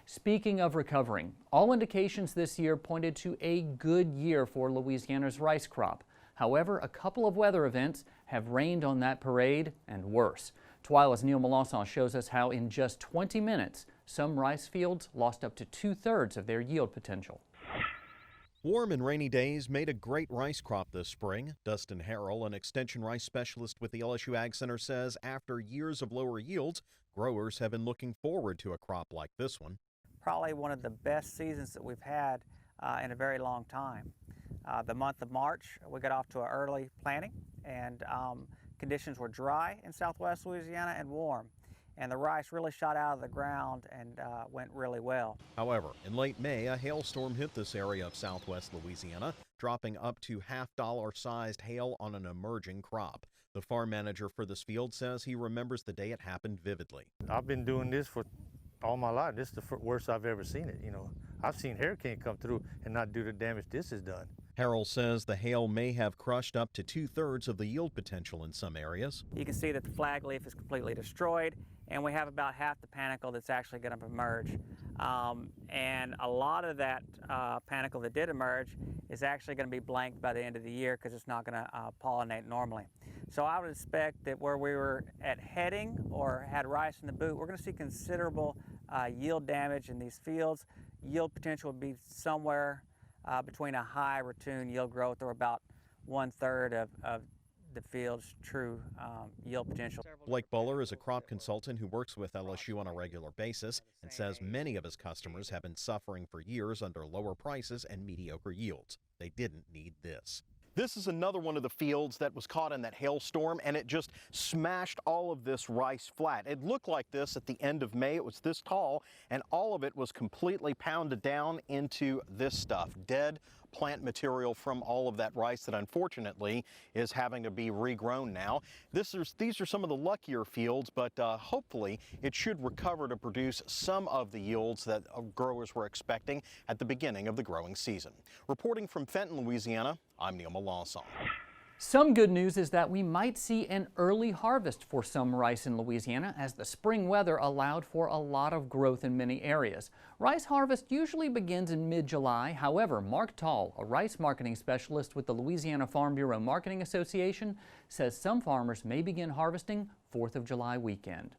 Speaking of recovering, all indications this year pointed to a good year for Louisiana's rice crop. However, a couple of weather events have rained on that parade and worse. TWILA's Melancon shows us how in just 20 minutes, some rice fields lost up to 2/3 of their yield potential. Warm and rainy days made a great rice crop this spring. Dustin Harrell, an extension rice specialist with the LSU Ag Center, says after years of lower yields, growers have been looking forward to a crop like this one. Probably one of the best seasons that we've had in a very long time. The month of March, we got off to an early planting, and conditions were dry in southwest Louisiana and warm. And the rice really shot out of the ground and went really well. However, in late May, a hailstorm hit this area of southwest Louisiana, dropping up to half-dollar-sized hail on an emerging crop. The farm manager for this field says he remembers the day it happened vividly. I've been doing this for all my life. This is the worst I've ever seen it. I've seen hurricane come through and not do the damage this has done. Harrell says the hail may have crushed up to 2/3 of the yield potential in some areas. You can see that the flag leaf is completely destroyed, and we have about half the panicle that's actually going to emerge. And a lot of that panicle that did emerge is actually going to be blanked by the end of the year because it's not going to pollinate normally. So I would expect that where we were at heading or had rice in the boot, we're going to see considerable yield damage in these fields. Yield potential would be somewhere between a high ratoon yield growth or about 1/3 of the field's true yield potential. Blake Buller is a crop consultant who works with LSU on a regular basis and says many of his customers have been suffering for years under lower prices and mediocre yields. They didn't need this. This is another one of the fields that was caught in that hailstorm, and it just smashed all of this rice flat. It looked like this at the end of May. It was this tall, and all of it was completely pounded down into this stuff, dead plant material from all of that rice that unfortunately is having to be regrown now. These are some of the luckier fields, but hopefully it should recover to produce some of the yields that growers were expecting at the beginning of the growing season. Reporting from Fenton, Louisiana, I'm Neil Melancon. Some good news is that we might see an early harvest for some rice in Louisiana as the spring weather allowed for a lot of growth in many areas. Rice harvest usually begins in mid-July. However, Mark Tall, a rice marketing specialist with the Louisiana Farm Bureau Marketing Association, says some farmers may begin harvesting 4th of July weekend.